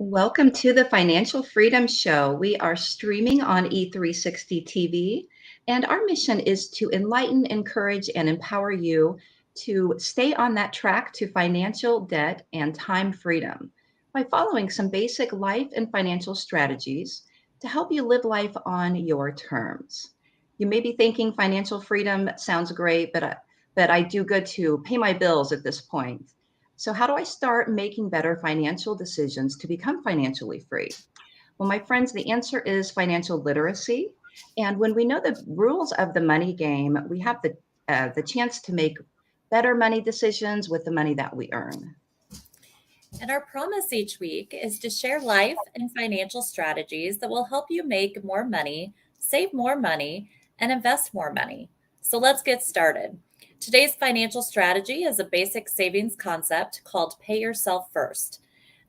Welcome to the Financial Freedom Show. We are streaming on E360 TV, and our mission is to enlighten, encourage, and empower you to stay on that track to financial debt and time freedom by following some basic life and financial strategies to help you live life on your terms. You may be thinking financial freedom sounds great, but I do good to pay my bills at this point. So, how do I start making better financial decisions to become financially free? Well, my friends, the answer is financial literacy. And when we know the rules of the money game, we have the chance to make better money decisions with the money that we earn. And our promise each week is to share life and financial strategies that will help you make more money, save more money, and invest more money. So let's get started. Today's financial strategy is a basic savings concept called pay yourself first.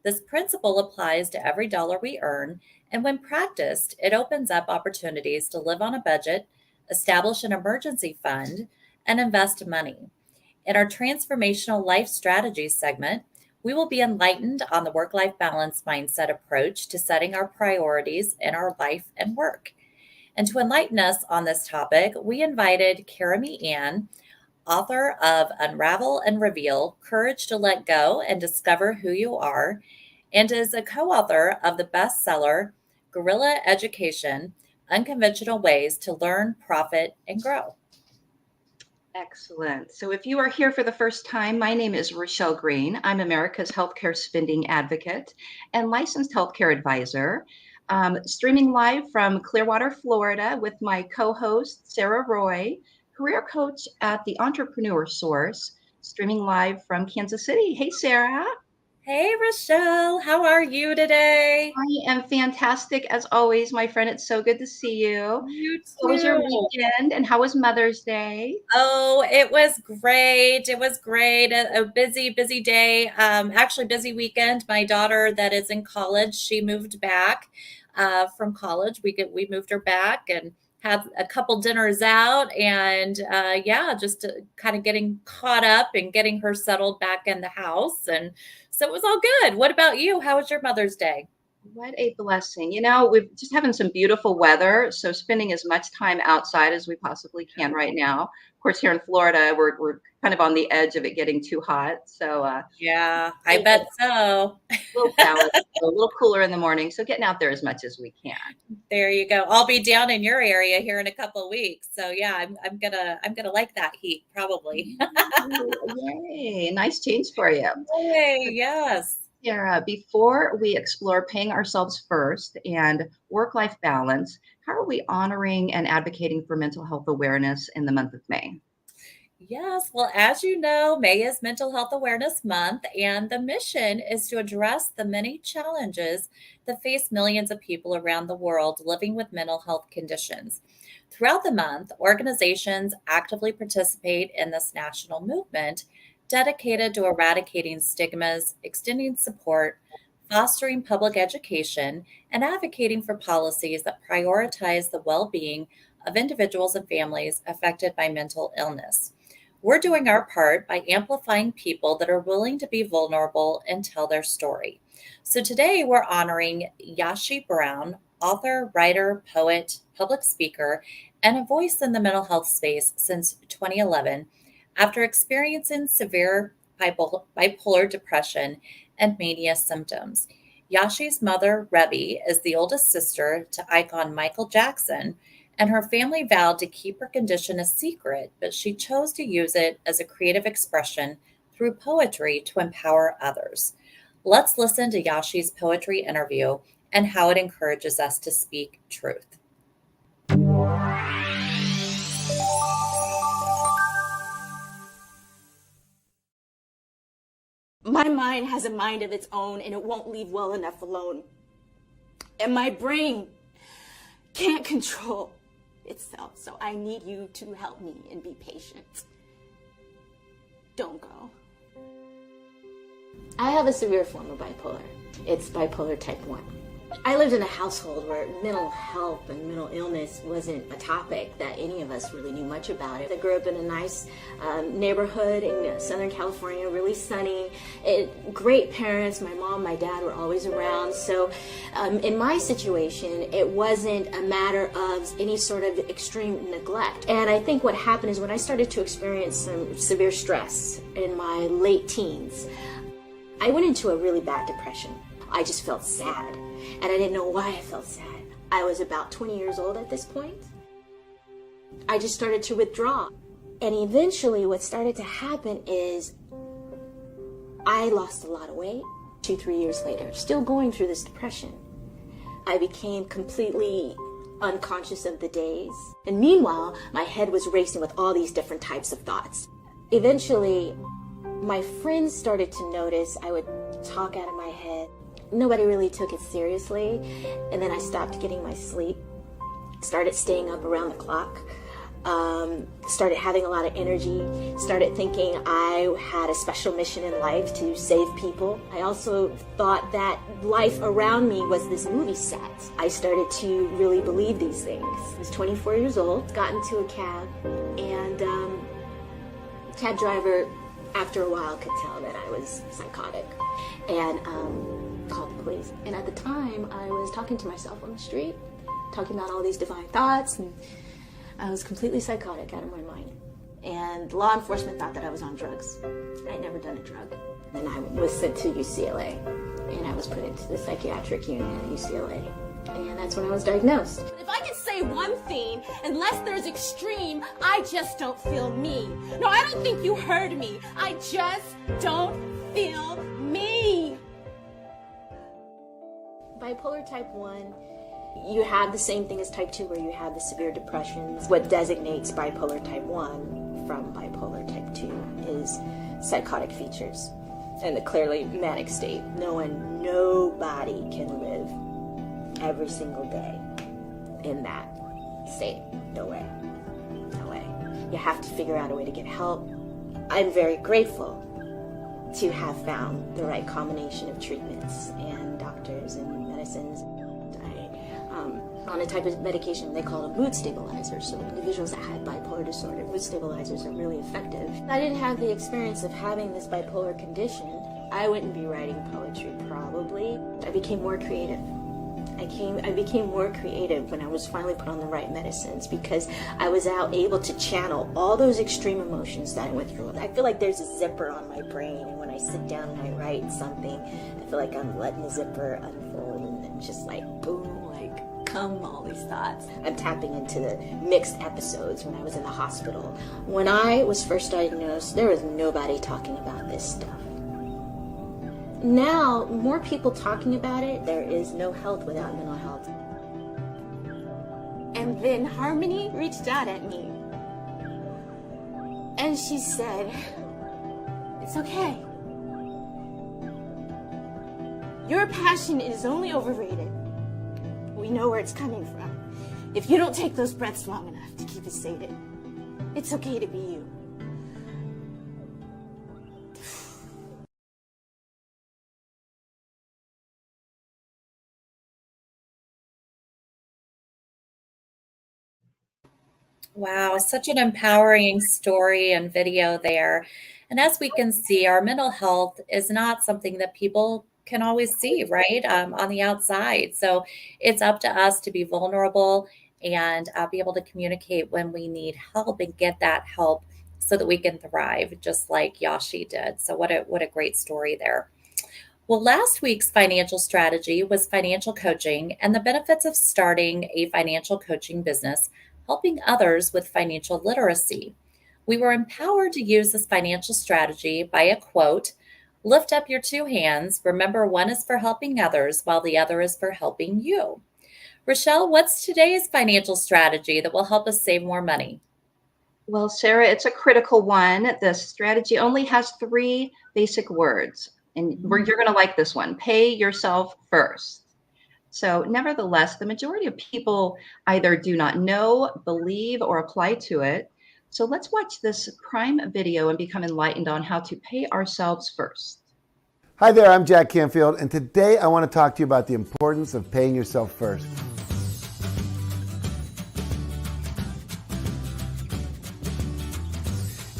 This principle applies to every dollar we earn, and when practiced, it opens up opportunities to live on a budget, establish an emergency fund, and invest money. In our transformational life strategies segment, we will be enlightened on the work-life balance mindset approach to setting our priorities in our life and work. And to enlighten us on this topic, we invited Karami Ann, author of Unravel and Reveal, Courage to Let Go and Discover Who You Are, and is a co-author of the bestseller Guerrilla Education, Unconventional Ways to Learn, Profit, and Grow. Excellent. So, if you are here for the first time, my name is Rochelle Green. I'm America's healthcare spending advocate and licensed healthcare advisor. Streaming live from Clearwater, Florida, with my co host, Sarah Roy, career coach at the Entrepreneur Source, streaming live from Kansas City. Hey, Sarah. Hey, Rochelle. How are you today? I am fantastic as always, my friend. It's so good to see you. You too. How was your weekend and how was Mother's Day? Oh, it was great. It was great. A busy, busy day. Actually, busy weekend. My daughter that is in college, she moved back from college. We moved her back and had a couple dinners out, and just kind of getting caught up and getting her settled back in the house. And so it was all good. What about you? How was your Mother's Day? What a blessing. We're just having some beautiful weather, so spending as much time outside as we possibly can right now. Of course, here in Florida, we're kind of on the edge of it getting too hot. So Yeah, I bet so. a little balance, a little cooler in the morning. So getting out there as much as we can. There you go. I'll be down in your area here in a couple of weeks. So yeah, I'm gonna like that heat probably. Yay, nice change for you. Hey, yes. Sarah, before we explore paying ourselves first and work-life balance, how are we honoring and advocating for mental health awareness in the month of May? Yes. Well, as you know, May is Mental Health Awareness Month, and the mission is to address the many challenges that face millions of people around the world living with mental health conditions. Throughout the month, organizations actively participate in this national movement dedicated to eradicating stigmas, extending support, fostering public education, and advocating for policies that prioritize the well being of individuals and families affected by mental illness. We're doing our part by amplifying people that are willing to be vulnerable and tell their story. So today we're honoring Yashi Brown, author, writer, poet, public speaker, and a voice in the mental health space since 2011 after experiencing severe bipolar depression and mania symptoms. Yashi's mother, Rebby, is the oldest sister to icon Michael Jackson, And her family vowed to keep her condition a secret, but she chose to use it as a creative expression through poetry to empower others. Let's listen to Yashi's poetry interview and how it encourages us to speak truth. My mind has a mind of its own, and it won't leave well enough alone. And my brain can't control itself, so I need you to help me and be patient. Don't go. I have a severe form of bipolar. It's bipolar type 1. I lived in a household where mental health and mental illness wasn't a topic that any of us really knew much about. I grew up in a nice neighborhood in Southern California, really sunny. Great parents. My mom, my dad were always around. So in my situation, it wasn't a matter of any sort of extreme neglect. And I think what happened is when I started to experience some severe stress in my late teens, I went into a really bad depression. I just felt sad, and I didn't know why I felt sad. I was about 20 years old at this point. I just started to withdraw. And eventually what started to happen is I lost a lot of weight 2-3 years later, still going through this depression. I became completely unconscious of the days. And meanwhile, my head was racing with all these different types of thoughts. Eventually, my friends started to notice I would talk out of my head. Nobody really took it seriously, and then I stopped getting my sleep, started staying up around the clock, started having a lot of energy, started thinking I had a special mission in life to save people. I also thought that life around me was this movie set. I started to really believe these things. I was 24 years old, got into a cab, and cab driver, after a while, could tell that I was psychotic, and called the police. And at the time, I was talking to myself on the street, talking about all these divine thoughts, and I was completely psychotic, out of my mind. And law enforcement thought that I was on drugs. I'd never done a drug. And I was sent to UCLA, and I was put into the psychiatric unit at UCLA. And that's when I was diagnosed. If I can say one thing, unless there's extreme, I just don't feel me. No, I don't think you heard me. I just don't feel me. Bipolar type 1, you have the same thing as type 2 where you have the severe depressions. What designates bipolar type 1 from bipolar type 2 is psychotic features and the clearly manic state. Nobody can live every single day in that state. No way. No way. You have to figure out a way to get help. I'm very grateful to have found the right combination of treatments and doctors and medicines. On a type of medication they call a mood stabilizer. So individuals that had bipolar disorder, mood stabilizers are really effective. If I didn't have the experience of having this bipolar condition, I wouldn't be writing poetry probably. I became more creative. I became more creative when I was finally put on the right medicines because I was able to channel all those extreme emotions that I went through. I feel like there's a zipper on my brain, and when I sit down and I write something, I feel like I'm letting the zipper unfold, and then just like boom, like come all these thoughts. I'm tapping into the mixed episodes when I was in the hospital. When I was first diagnosed, there was nobody talking about this stuff. Now, more people talking about it, there is no health without mental health. And then Harmony reached out at me. And she said, "It's okay. Your passion is only overrated. We know where it's coming from. If you don't take those breaths long enough to keep it sated, it's okay to be you." Wow, such an empowering story and video there. And as we can see, our mental health is not something that people can always see, right? On the outside. So it's up to us to be vulnerable and be able to communicate when we need help and get that help so that we can thrive, just like Yashi did. So what a great story there. Well, last week's financial strategy was financial coaching and the benefits of starting a financial coaching business, helping others with financial literacy. We were empowered to use this financial strategy by a quote: "Lift up your two hands. Remember, one is for helping others, while the other is for helping you." Rochelle, what's today's financial strategy that will help us save more money? Well, Sarah, it's a critical one. The strategy only has three basic words, and you're going to like this one: pay yourself first. So, nevertheless, the majority of people either do not know, believe, or apply to it. So, let's watch this prime video and become enlightened on how to pay ourselves first. Hi there, I'm Jack Canfield, and today I want to talk to you about the importance of paying yourself first.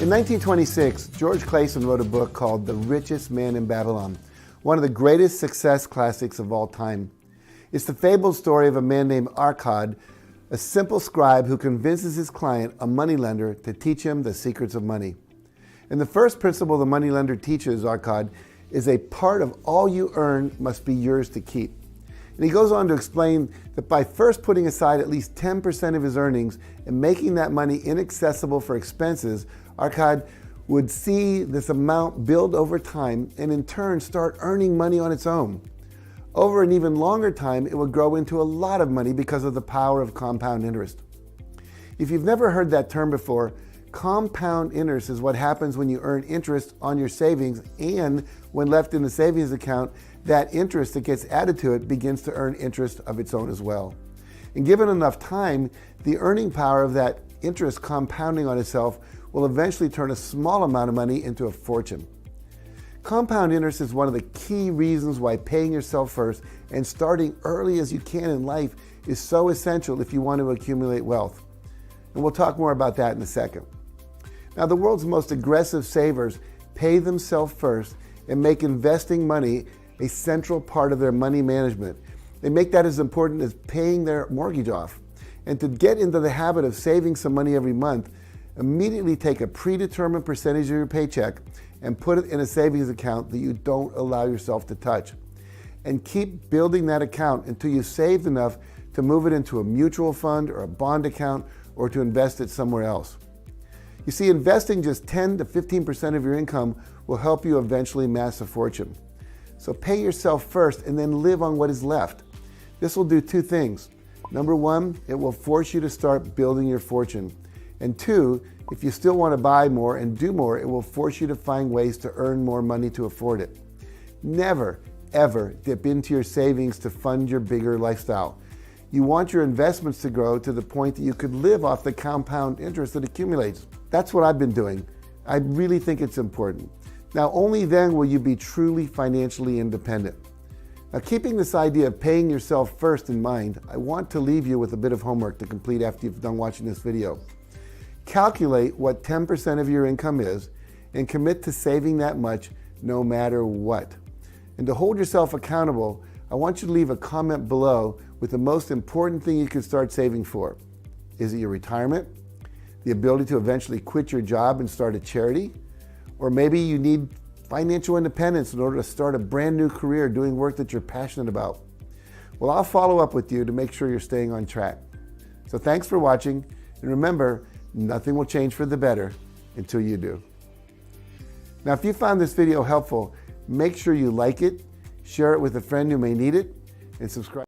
In 1926, George Clason wrote a book called The Richest Man in Babylon, one of the greatest success classics of all time. It's the fabled story of a man named Arcad, a simple scribe who convinces his client, a moneylender, to teach him the secrets of money. And the first principle the moneylender teaches Arcad is a part of all you earn must be yours to keep. And he goes on to explain that by first putting aside at least 10% of his earnings and making that money inaccessible for expenses, Arcad would see this amount build over time and in turn start earning money on its own. Over an even longer time, it would grow into a lot of money because of the power of compound interest. If you've never heard that term before, compound interest is what happens when you earn interest on your savings, and when left in the savings account, that interest that gets added to it begins to earn interest of its own as well. And given enough time, the earning power of that interest compounding on itself will eventually turn a small amount of money into a fortune. Compound interest is one of the key reasons why paying yourself first and starting early as you can in life is so essential if you want to accumulate wealth. And we'll talk more about that in a second. Now, the world's most aggressive savers pay themselves first and make investing money a central part of their money management. They make that as important as paying their mortgage off. And to get into the habit of saving some money every month, immediately take a predetermined percentage of your paycheck and put it in a savings account that you don't allow yourself to touch. And keep building that account until you've saved enough to move it into a mutual fund or a bond account or to invest it somewhere else. You see, investing just 10 to 15% of your income will help you eventually amass a fortune. So pay yourself first and then live on what is left. This will do two things. Number one, it will force you to start building your fortune. And two, if you still want to buy more and do more, it will force you to find ways to earn more money to afford it. Never, ever dip into your savings to fund your bigger lifestyle. You want your investments to grow to the point that you could live off the compound interest that accumulates. That's what I've been doing. I really think it's important. Now, only then will you be truly financially independent. Now, keeping this idea of paying yourself first in mind, I want to leave you with a bit of homework to complete after you've done watching this video. Calculate what 10% of your income is and commit to saving that much no matter what. And to hold yourself accountable, I want you to leave a comment below with the most important thing you can start saving for. Is it your retirement? The ability to eventually quit your job and start a charity? Or maybe you need financial independence in order to start a brand new career doing work that you're passionate about. Well, I'll follow up with you to make sure you're staying on track. So thanks for watching, and remember, nothing will change for the better until you do. Now, if you found this video helpful, make sure you like it, share it with a friend who may need it, and subscribe.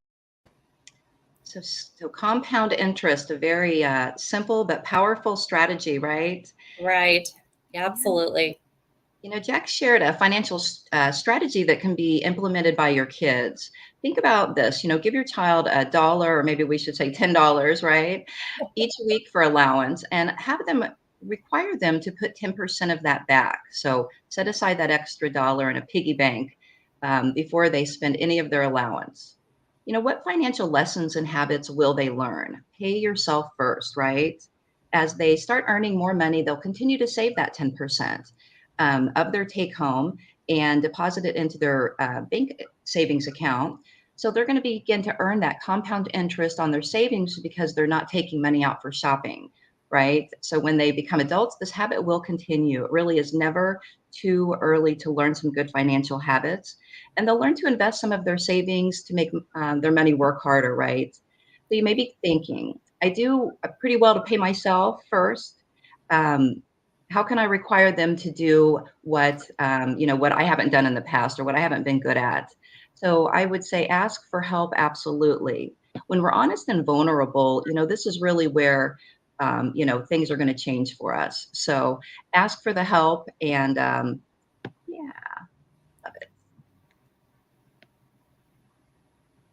So compound interest, a very simple but powerful strategy, right? Right. Absolutely. You know, Jack shared a financial strategy that can be implemented by your kids. Think about this, give your child $1, or maybe we should say $10, right? Each week for allowance, and require them to put 10% of that back. So set aside that extra dollar in a piggy bank before they spend any of their allowance. What financial lessons and habits will they learn? Pay yourself first, right? As they start earning more money, they'll continue to save that 10%. Of their take home and deposit it into their bank savings account. So they're going to begin to earn that compound interest on their savings because they're not taking money out for shopping right? So when they become adults, this habit will continue. It really is never too early to learn some good financial habits. And they'll learn to invest some of their savings to make their money work harder, right? So you may be thinking, I do pretty well to pay myself first. Um, how can I require them to do what I haven't done in the past or what I haven't been good at? So I would say ask for help, absolutely. When we're honest and vulnerable, this is really where things are going to change for us. So ask for the help and yeah, love it.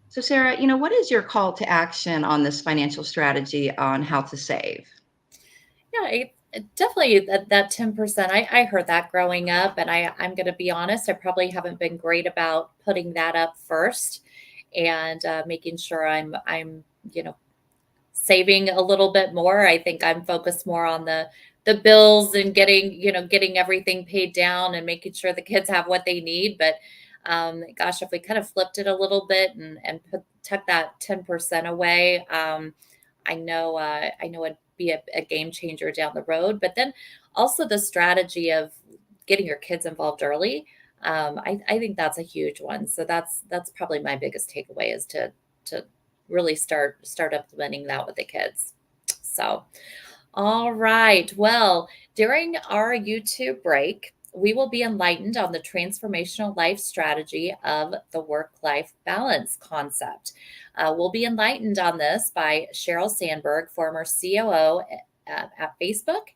So Sarah, what is your call to action on this financial strategy on how to save? Yeah, definitely that 10%. I heard that growing up, and I'm going to be honest, I probably haven't been great about putting that up first and making sure I'm saving a little bit more. I think I'm focused more on the bills and getting everything paid down and making sure the kids have what they need. But gosh, if we kind of flipped it a little bit and took that 10% away, I know it'd be a game changer down the road. But then also the strategy of getting your kids involved early. I think that's a huge one. So that's probably my biggest takeaway is to really start implementing that with the kids. So, all right. Well, during our YouTube break, we will be enlightened on the transformational life strategy of the work-life balance concept. We'll be enlightened on this by Sheryl Sandberg, former COO at Facebook,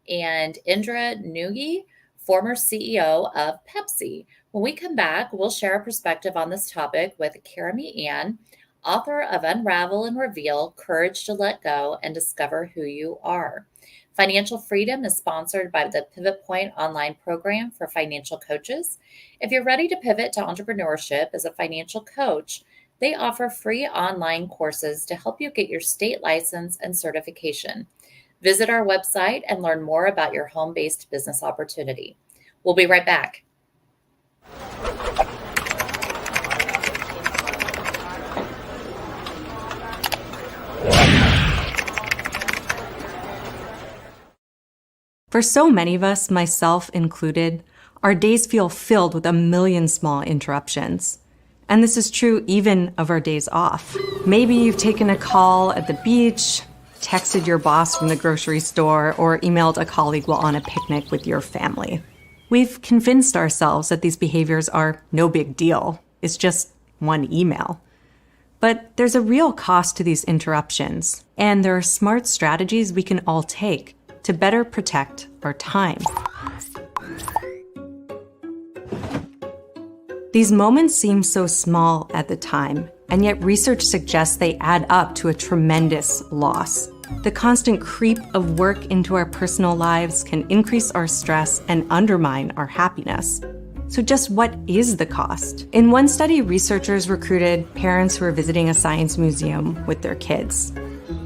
and Indra Nooyi, former CEO of Pepsi. When we come back, we'll share a perspective on this topic with Karami Ann, author of Unravel and Reveal, Courage to Let Go and Discover Who You Are. Financial Freedom is sponsored by the Pivot Point online program for financial coaches. If you're ready to pivot to entrepreneurship as a financial coach, they offer free online courses to help you get your state license and certification. Visit our website and learn more about your home-based business opportunity. We'll be right back. For so many of us, myself included, our days feel filled with a million small interruptions. And this is true even of our days off. Maybe you've taken a call at the beach, texted your boss from the grocery store, or emailed a colleague while on a picnic with your family. We've convinced ourselves that these behaviors are no big deal. It's just one email. But there's a real cost to these interruptions, and there are smart strategies we can all take to better protect our time. These moments seem so small at the time, and yet research suggests they add up to a tremendous loss. The constant creep of work into our personal lives can increase our stress and undermine our happiness. So just what is the cost? In one study, researchers recruited parents who were visiting a science museum with their kids.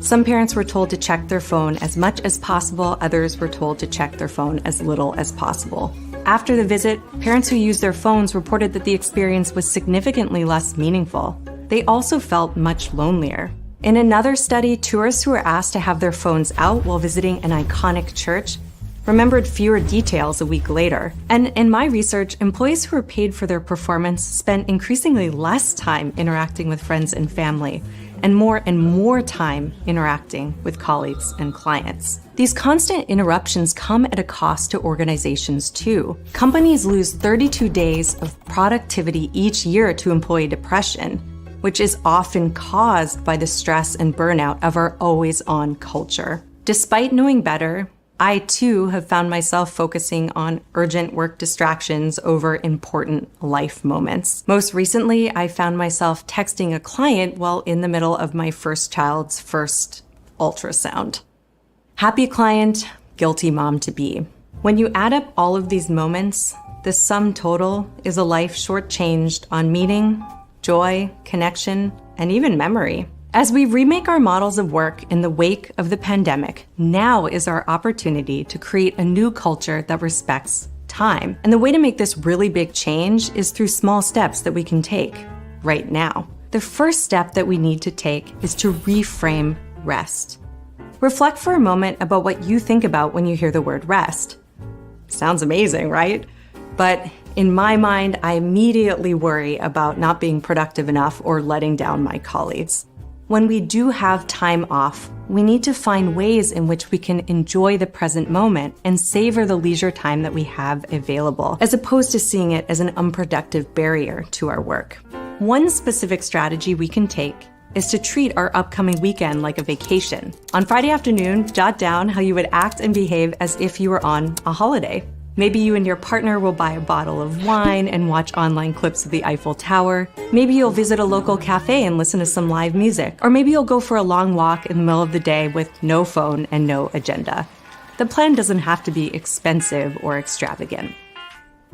Some parents were told to check their phone as much as possible, others were told to check their phone as little as possible. After the visit, parents who used their phones reported that the experience was significantly less meaningful. They also felt much lonelier. In another study, tourists who were asked to have their phones out while visiting an iconic church remembered fewer details a week later. And in my research, employees who were paid for their performance spent increasingly less time interacting with friends and family, and more time interacting with colleagues and clients. These constant interruptions come at a cost to organizations too. Companies lose 32 days of productivity each year to employee depression, which is often caused by the stress and burnout of our always-on culture. Despite knowing better, I too have found myself focusing on urgent work distractions over important life moments. Most recently, I found myself texting a client while in the middle of my first child's first ultrasound. Happy client, guilty mom to be. When you add up all of these moments, the sum total is a life shortchanged on meaning, joy, connection, and even memory. As we remake our models of work in the wake of the pandemic, now is our opportunity to create a new culture that respects time. And the way to make this really big change is through small steps that we can take right now. The first step that we need to take is to reframe rest. Reflect for a moment about what you think about when you hear the word rest. Sounds amazing, right? But in my mind, I immediately worry about not being productive enough or letting down my colleagues. When we do have time off, we need to find ways in which we can enjoy the present moment and savor the leisure time that we have available, as opposed to seeing it as an unproductive barrier to our work. One specific strategy we can take is to treat our upcoming weekend like a vacation. On Friday afternoon, jot down how you would act and behave as if you were on a holiday. Maybe you and your partner will buy a bottle of wine and watch online clips of the Eiffel Tower. Maybe you'll visit a local cafe and listen to some live music. Or maybe you'll go for a long walk in the middle of the day with no phone and no agenda. The plan doesn't have to be expensive or extravagant.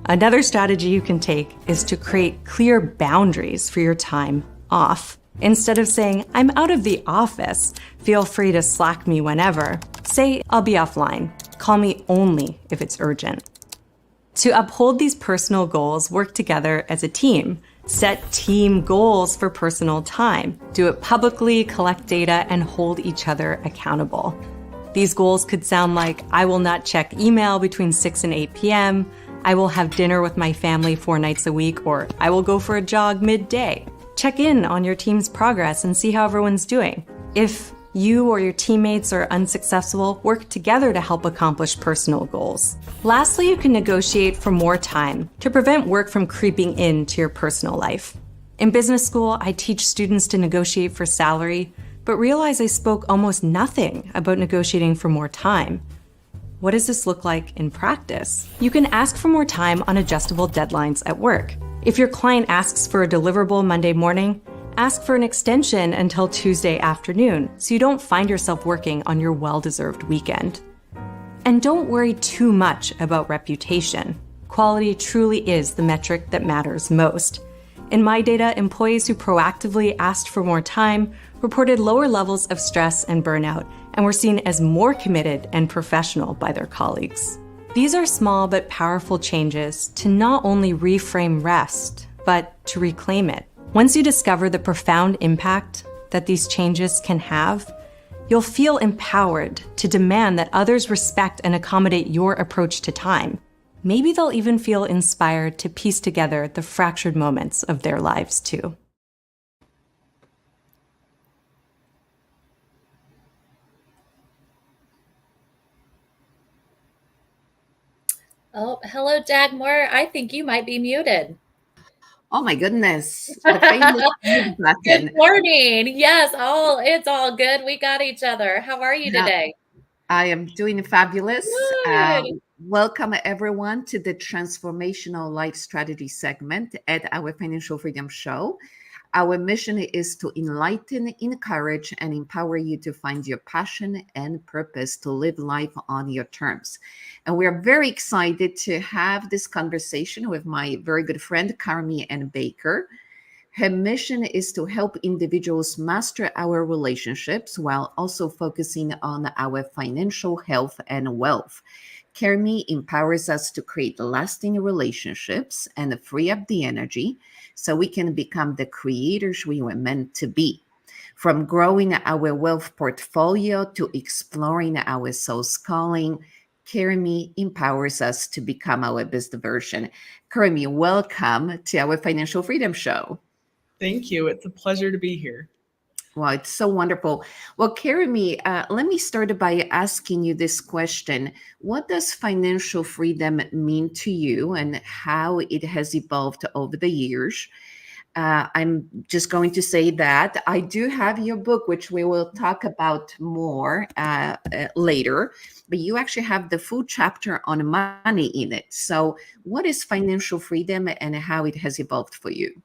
Another strategy you can take is to create clear boundaries for your time off. Instead of saying, I'm out of the office, feel free to Slack me whenever, say, I'll be offline. Call me only if it's urgent. To uphold these personal goals, work together as a team. Set team goals for personal time. Do it publicly, collect data, and hold each other accountable. These goals could sound like, I will not check email between 6 and 8 p.m., I will have dinner with my family 4 nights a week, or I will go for a jog midday. Check in on your team's progress and see how everyone's doing. If you or your teammates are unsuccessful, work together to help accomplish personal goals. Lastly, you can negotiate for more time to prevent work from creeping into your personal life. In business school, I teach students to negotiate for salary, but realize I spoke almost nothing about negotiating for more time. What does this look like in practice? You can ask for more time on adjustable deadlines at work. If your client asks for a deliverable Monday morning, ask for an extension until Tuesday afternoon so you don't find yourself working on your well-deserved weekend. And don't worry too much about reputation. Quality truly is the metric that matters most. In my data, employees who proactively asked for more time reported lower levels of stress and burnout and were seen as more committed and professional by their colleagues. These are small but powerful changes to not only reframe rest, but to reclaim it. Once you discover the profound impact that these changes can have, you'll feel empowered to demand that others respect and accommodate your approach to time. Maybe they'll even feel inspired to piece together the fractured moments of their lives too. Oh, hello, Dagmar. I think you might be muted. Oh my goodness. The famous mute button. Good morning. Yes, it's all good. We got each other. How are you today? I am doing fabulous. Good. Welcome everyone to the Transformational Life Strategy segment at our Financial Freedom Show. Our mission is to enlighten, encourage, and empower you to find your passion and purpose to live life on your terms. And we're very excited to have this conversation with my very good friend, Carmi Ann Baker. Her mission is to help individuals master our relationships while also focusing on our financial health and wealth. Carmi empowers us to create lasting relationships and free up the energy so we can become the creators we were meant to be. From growing our wealth portfolio to exploring our soul's calling, Carmi empowers us to become our best version. Carmi, welcome to our Financial Freedom Show. Thank you. It's a pleasure to be here. Wow, it's so wonderful. Well, Carmi, let me start by asking you this question. What does financial freedom mean to you and how it has evolved over the years? I'm just going to say that I do have your book, which we will talk about more later, but you actually have the full chapter on money in it. So what is financial freedom and how it has evolved for you?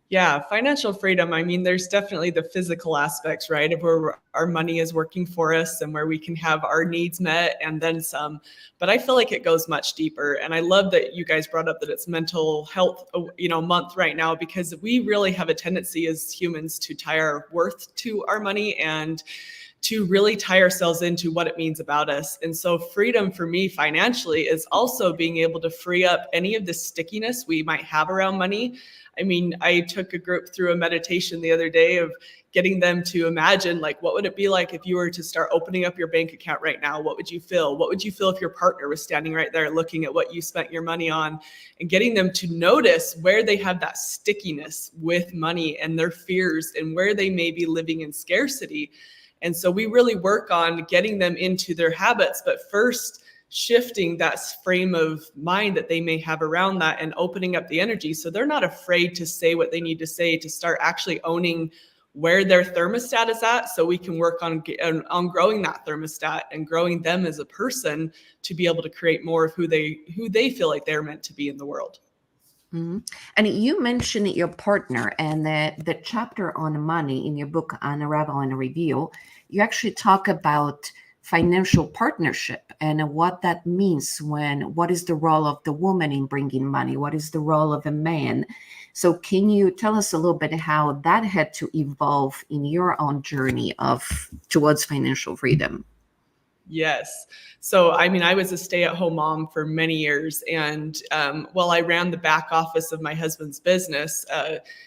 Yeah, financial freedom. I mean, there's definitely the physical aspects, right, of where our money is working for us and where we can have our needs met and then some. But I feel like it goes much deeper. And I love that you guys brought up that it's mental health, month right now, because we really have a tendency as humans to tie our worth to our money and to really tie ourselves into what it means about us. And so freedom for me financially is also being able to free up any of the stickiness we might have around money. I mean, I took a group through a meditation the other day of getting them to imagine, like, what would it be like if you were to start opening up your bank account right now? What would you feel? What would you feel if your partner was standing right there looking at what you spent your money on? And getting them to notice where they have that stickiness with money and their fears and where they may be living in scarcity. And so we really work on getting them into their habits, but first shifting that frame of mind that they may have around that and opening up the energy so they're not afraid to say what they need to say, to start actually owning where their thermostat is at, so we can work on growing that thermostat and growing them as a person to be able to create more of who they feel like they're meant to be in the world. Mm-hmm. And you mentioned your partner, and the chapter on money in your book, Unravel and Reveal, you actually talk about financial partnership and what that means. What is the role of the woman in bringing money? What is the role of a man? So can you tell us a little bit how that had to evolve in your own journey towards financial freedom? Yes. So, I mean, I was a stay-at-home mom for many years. And while I ran the back office of my husband's business,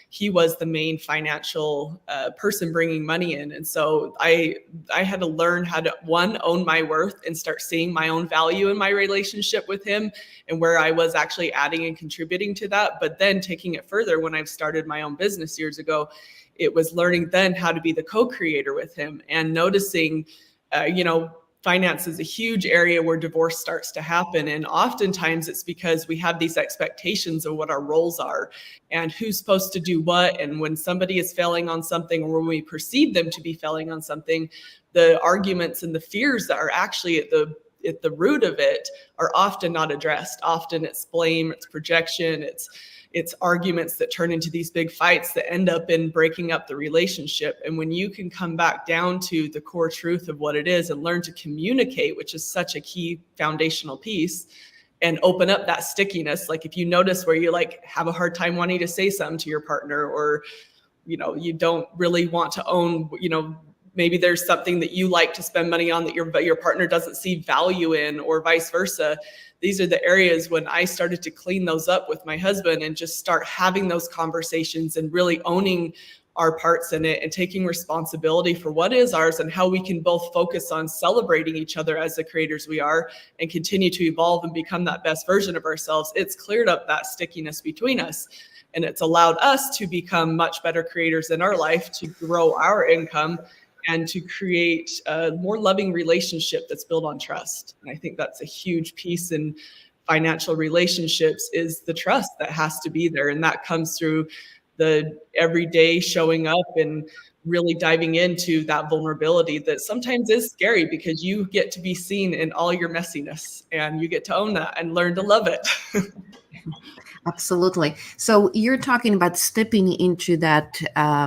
he was the main financial person bringing money in. And so I had to learn how to, one, own my worth and start seeing my own value in my relationship with him and where I was actually adding and contributing to that. But then taking it further, when I started my own business years ago, it was learning then how to be the co-creator with him and noticing, finance is a huge area where divorce starts to happen. And oftentimes it's because we have these expectations of what our roles are and who's supposed to do what. And when somebody is failing on something, or when we perceive them to be failing on something, the arguments and the fears that are actually at the root of it are often not addressed. Often it's blame, it's projection, it's arguments that turn into these big fights that end up in breaking up the relationship. And when you can come back down to the core truth of what it is and learn to communicate, which is such a key foundational piece, and open up that stickiness. Like if you notice where you have a hard time wanting to say something to your partner, or, you don't really want to own, maybe there's something that you like to spend money on that your partner doesn't see value in, or vice versa. These are the areas when I started to clean those up with my husband and just start having those conversations and really owning our parts in it and taking responsibility for what is ours and how we can both focus on celebrating each other as the creators we are and continue to evolve and become that best version of ourselves. It's cleared up that stickiness between us. And it's allowed us to become much better creators in our life, to grow our income, and to create a more loving relationship that's built on trust. And I think that's a huge piece in financial relationships, is the trust that has to be there. And that comes through the everyday showing up and really diving into that vulnerability that sometimes is scary, because you get to be seen in all your messiness and you get to own that and learn to love it. Absolutely. So you're talking about stepping into that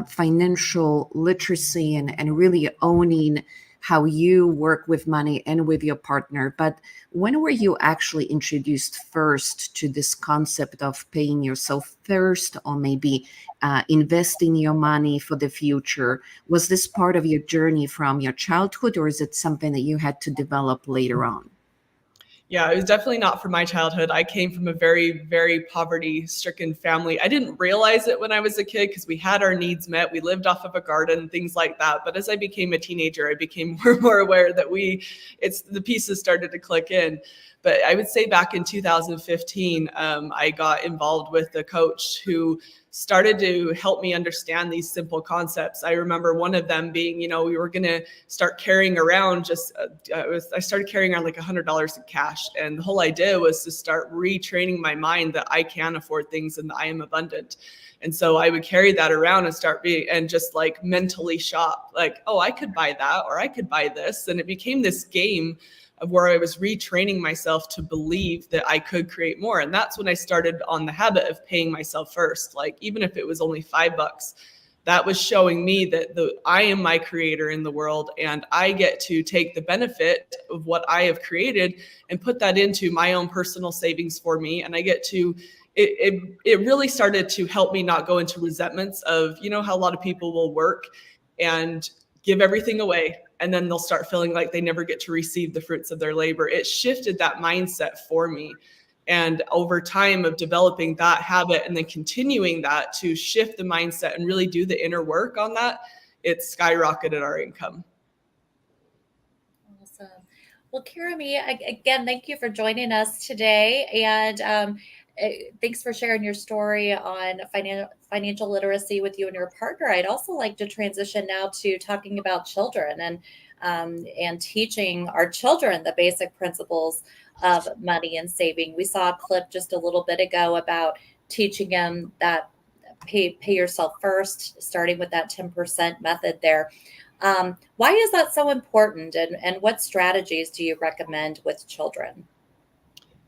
financial literacy and really owning how you work with money and with your partner. But when were you actually introduced first to this concept of paying yourself first, or maybe investing your money for the future? Was this part of your journey from your childhood, or is it something that you had to develop later on? Yeah, it was definitely not from my childhood. I came from a very, very poverty-stricken family. I didn't realize it when I was a kid because we had our needs met. We lived off of a garden, things like that. But as I became a teenager, I became more and more aware that the pieces started to click in. But I would say back in 2015, I got involved with a coach who started to help me understand these simple concepts. I remember one of them being, we were going to start carrying around I started carrying around like $100 in cash. And the whole idea was to start retraining my mind that I can afford things and that I am abundant. And so I would carry that around and just like mentally shop, like, oh, I could buy that, or I could buy this. And it became this game of where I was retraining myself to believe that I could create more. And that's when I started on the habit of paying myself first. Like, even if it was only $5, that was showing me that I am my creator in the world, and I get to take the benefit of what I have created and put that into my own personal savings for me. And I get to, it really started to help me not go into resentments of, how a lot of people will work and give everything away, and then they'll start feeling like they never get to receive the fruits of their labor. It shifted that mindset for me. And over time of developing that habit and then continuing that to shift the mindset and really do the inner work on that, it skyrocketed our income. Awesome. Well, Kirami, again, thank you for joining us today. And thanks for sharing your story on financial literacy with you and your partner. I'd also like to transition now to talking about children and teaching our children the basic principles of money and saving. We saw a clip just a little bit ago about teaching them that pay yourself first, starting with that 10% method there. Why is that so important, and what strategies do you recommend with children?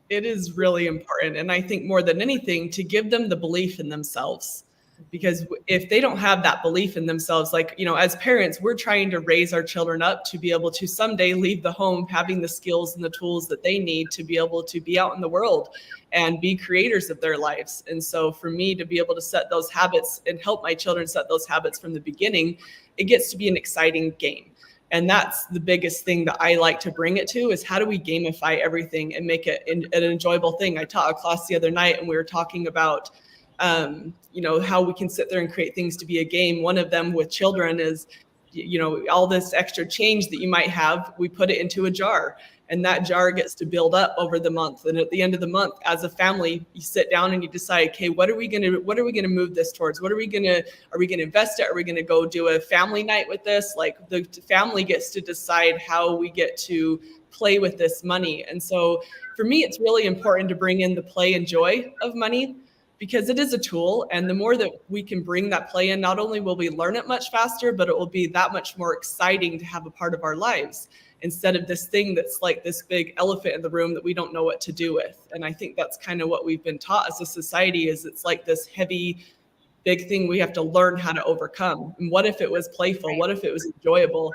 It is really important. And I think more than anything, to give them the belief in themselves. Because if they don't have that belief in themselves, like, as parents, we're trying to raise our children up to be able to someday leave the home having the skills and the tools that they need to be able to be out in the world and be creators of their lives. And so for me to be able to set those habits and help my children set those habits from the beginning, it gets to be an exciting game. And that's the biggest thing that I like to bring it to, is how do we gamify everything and make it an enjoyable thing? I taught a class the other night and we were talking about how we can sit there and create things to be a game. One of them with children is, all this extra change that you might have, we put it into a jar, and that jar gets to build up over the month. And at the end of the month, as a family, you sit down and you decide, okay, what are we going to move this towards? Are we going to invest it? Are we going to go do a family night with this? Like, the family gets to decide how we get to play with this money. And so for me, it's really important to bring in the play and joy of money, because it is a tool. And the more that we can bring that play in, not only will we learn it much faster, but it will be that much more exciting to have a part of our lives, instead of this thing that's like this big elephant in the room that we don't know what to do with. And I think that's kind of what we've been taught as a society, is it's like this heavy, big thing we have to learn how to overcome. And what if it was playful? What if it was enjoyable?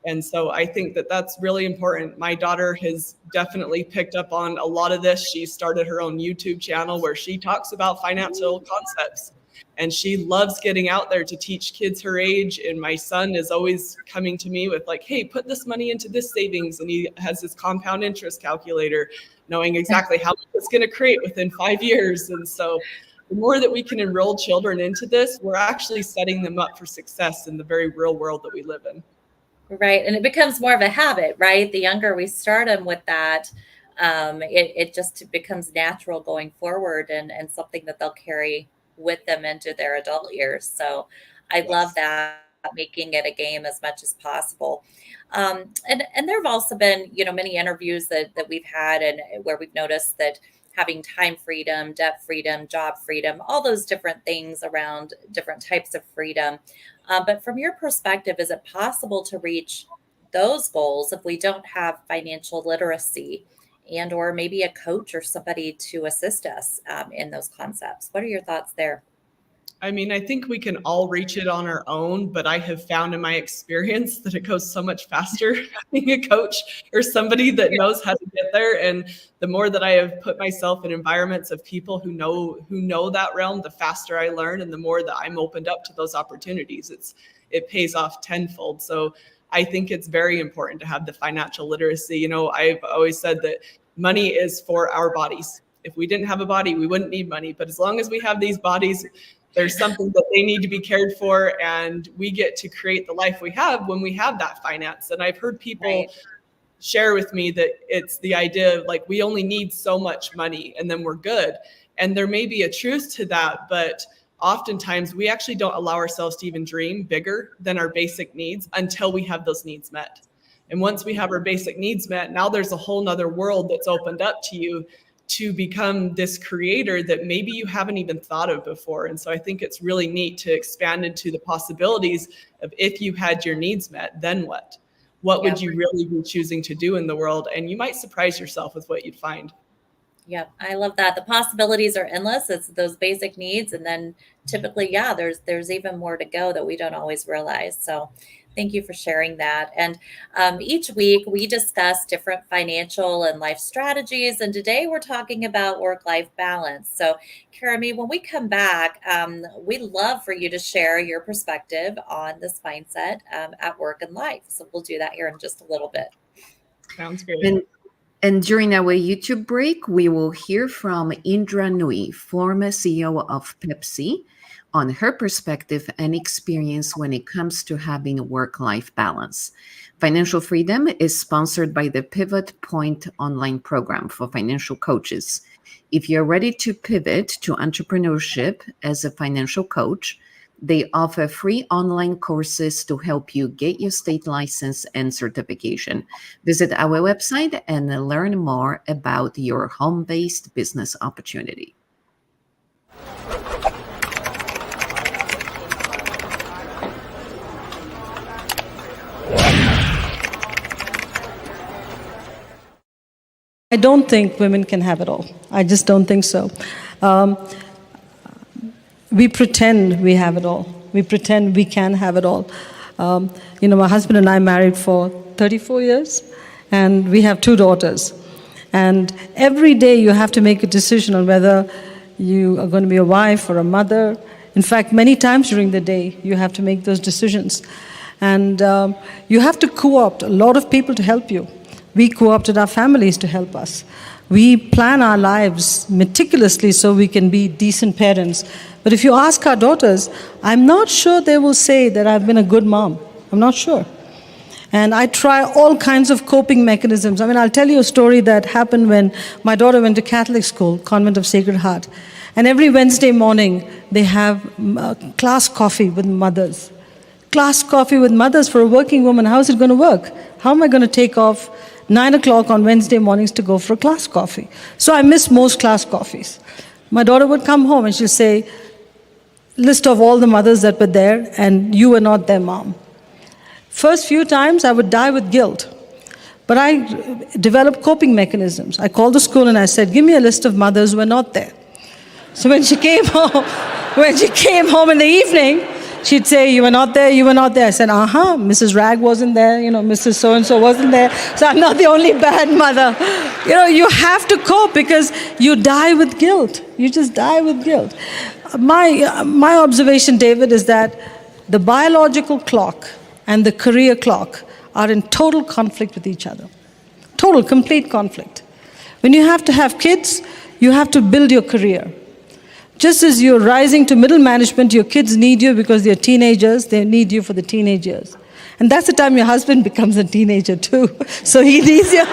And so I think that that's really important. My daughter has definitely picked up on a lot of this. She started her own YouTube channel where she talks about financial concepts, and she loves getting out there to teach kids her age. And my son is always coming to me with like, hey, put this money into this savings. And he has this compound interest calculator, knowing exactly how much it's going to create within 5 years. And so the more that we can enroll children into this, we're actually setting them up for success in the very real world that we live in. Right. And it becomes more of a habit, right? The younger we start them with that, it just becomes natural going forward, and something that they'll carry with them into their adult years. So I love that, making it a game as much as possible. And there have also been, many interviews that we've had, and where we've noticed that having time freedom, debt freedom, job freedom, all those different things around different types of freedom. But from your perspective, is it possible to reach those goals if we don't have financial literacy and or maybe a coach or somebody to assist us in those concepts? What are your thoughts there? I mean, I think we can all reach it on our own, but I have found in my experience that it goes so much faster having a coach or somebody that knows how to get there. And the more that I have put myself in environments of people who know that realm, the faster I learn, and the more that I'm opened up to those opportunities. It pays off tenfold. So I think it's very important to have the financial literacy. I've always said that money is for our bodies. If we didn't have a body, we wouldn't need money. But as long as we have these bodies, there's something that they need to be cared for, and we get to create the life we have when we have that finance. And I've heard people share with me that it's the idea of like, we only need so much money and then we're good. And there may be a truth to that, but oftentimes we actually don't allow ourselves to even dream bigger than our basic needs until we have those needs met. And once we have our basic needs met, now there's a whole nother world that's opened up to you to become this creator that maybe you haven't even thought of before. And so I think it's really neat to expand into the possibilities of, if you had your needs met, then what? What would you really be choosing to do in the world? And you might surprise yourself with what you'd find. Yep, I love that. The possibilities are endless. It's those basic needs, and then typically, yeah, there's even more to go that we don't always realize. So, thank you for sharing that. And each week we discuss different financial and life strategies, and today we're talking about work-life balance. So, Karami, when we come back, we'd love for you to share your perspective on this mindset at work and life. So, we'll do that here in just a little bit. Sounds great. And during our YouTube break, we will hear from Indra Nui, former CEO of Pepsi, on her perspective and experience when it comes to having a work-life balance. Financial Freedom is sponsored by the Pivot Point online program for financial coaches. If you're ready to pivot to entrepreneurship as a financial coach, they offer free online courses to help you get your state license and certification. Visit our website and learn more about your home-based business opportunity. I don't think women can have it all. I just don't think so. We pretend we have it all. We pretend we can have it all. My husband and I married for 34 years, and we have 2 daughters. And every day you have to make a decision on whether you are going to be a wife or a mother. In fact, many times during the day, you have to make those decisions. And you have to co-opt a lot of people to help you. We co-opted our families to help us. We plan our lives meticulously so we can be decent parents. But if you ask our daughters, I'm not sure they will say that I've been a good mom. I'm not sure. And I try all kinds of coping mechanisms. I mean, I'll tell you a story that happened when my daughter went to Catholic school, Convent of Sacred Heart. And every Wednesday morning, they have class coffee with mothers. Class coffee with mothers for a working woman. How is it going to work? How am I going to take off 9 o'clock on Wednesday mornings to go for a class coffee? So I miss most class coffees. My daughter would come home and she'll say, list of all the mothers that were there, and you were not their mom. First few times I would die with guilt, but I developed coping mechanisms. I called the school and I said, give me a list of mothers who were not there. So when she came home in the evening, she'd say, you were not there, you were not there. I said, Mrs. Rag wasn't there, Mrs. So-and-so wasn't there, so I'm not the only bad mother. You have to cope because you die with guilt. You just die with guilt. My observation, David, is that the biological clock and the career clock are in total conflict with each other. Total, complete conflict. When you have to have kids, you have to build your career. Just as you're rising to middle management, your kids need you because they're teenagers, they need you for the teenage years. And that's the time your husband becomes a teenager too. So he needs you.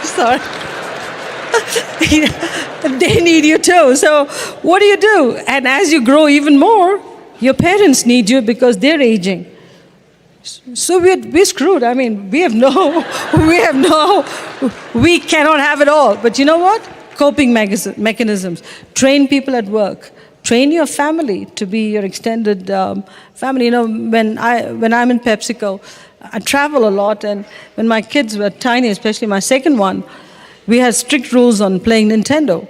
Sorry. They need you too. So what do? And as you grow even more, your parents need you because they're aging. So we're screwed. I mean, we cannot have it all. But you know what? Coping mechanisms. Train people at work. Train your family to be your extended family. When I'm in PepsiCo, I travel a lot, and when my kids were tiny, especially my second one, we had strict rules on playing Nintendo.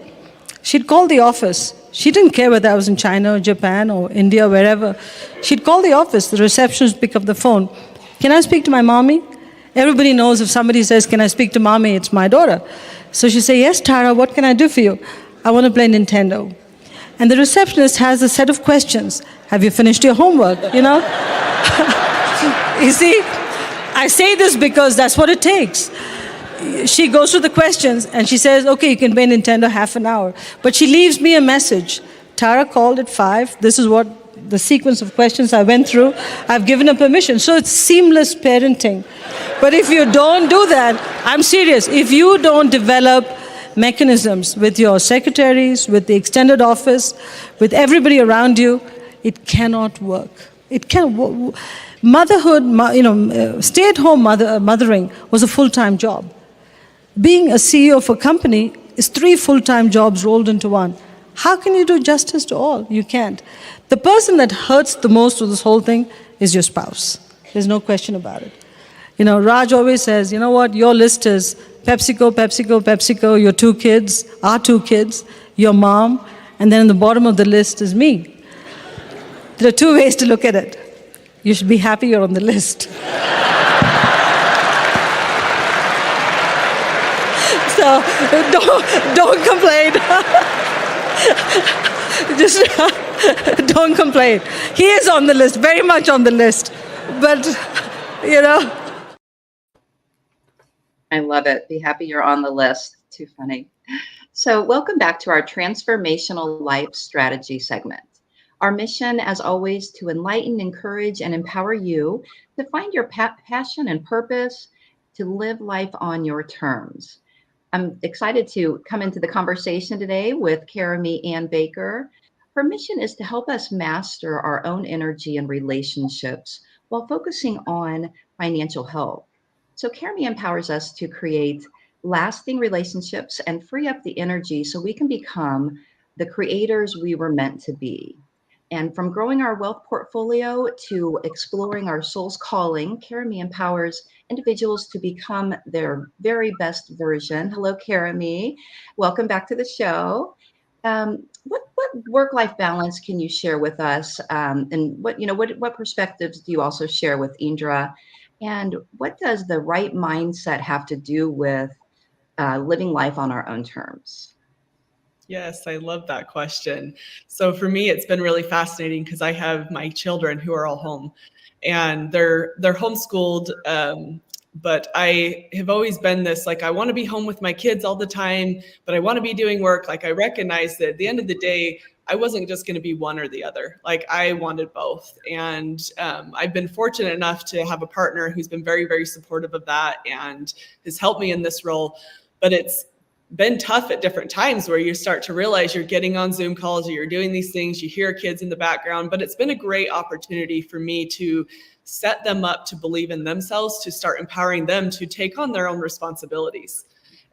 She'd call the office. She didn't care whether I was in China or Japan or India, wherever. She'd call the office. The receptionist would pick up the phone. Can I speak to my mommy? Everybody knows if somebody says, can I speak to mommy, it's my daughter. So she'd say, yes, Tara, what can I do for you? I want to play Nintendo. And the receptionist has a set of questions. Have you finished your homework? You see, I say this because that's what it takes. She goes through the questions and she says, okay, you can play Nintendo half an hour. But she leaves me a message. Tara called at 5. This is what the sequence of questions I went through. I've given her permission. So it's seamless parenting. But if you don't do that, I'm serious. If you don't develop mechanisms with your secretaries, with the extended office, with everybody around you, it cannot work. It can't. Motherhood, stay-at-home mothering was a full-time job. Being a CEO of a company is 3 full-time jobs rolled into one. How can you do justice to all? You can't. The person that hurts the most with this whole thing is your spouse. There's no question about it. Raj always says, you know what, your list is PepsiCo, PepsiCo, PepsiCo, your 2 kids, our 2 kids, your mom, and then in the bottom of the list is me. There are 2 ways to look at it. You should be happy you're on the list. So don't complain. Just don't complain. He is on the list, very much on the list. But, I love it. Be happy you're on the list. Too funny. So welcome back to our Transformational Life Strategy segment. Our mission, as always, to enlighten, encourage, and empower you to find your passion and purpose, to live life on your terms. I'm excited to come into the conversation today with Karami Ann Baker. Her mission is to help us master our own energy and relationships while focusing on financial health. So Karami empowers us to create lasting relationships and free up the energy so we can become the creators we were meant to be. And from growing our wealth portfolio to exploring our soul's calling, Karami empowers individuals to become their very best version. Hello, Karami. Welcome back to the show. What work-life balance can you share with us? And what perspectives do you also share with Indra? And what does the right mindset have to do with living life on our own terms? Yes, I love that question. So for me, it's been really fascinating because I have my children who are all home, and they're homeschooled. But I have always been this, like, I want to be home with my kids all the time, but I want to be doing work. Like, I recognize that at the end of the day, I wasn't just going to be one or the other. Like, I wanted both. And I've been fortunate enough to have a partner who's been very, very supportive of that and has helped me in this role. But it's been tough at different times where you start to realize you're getting on Zoom calls or you're doing these things, you hear kids in the background, but it's been a great opportunity for me to set them up to believe in themselves, to start empowering them to take on their own responsibilities.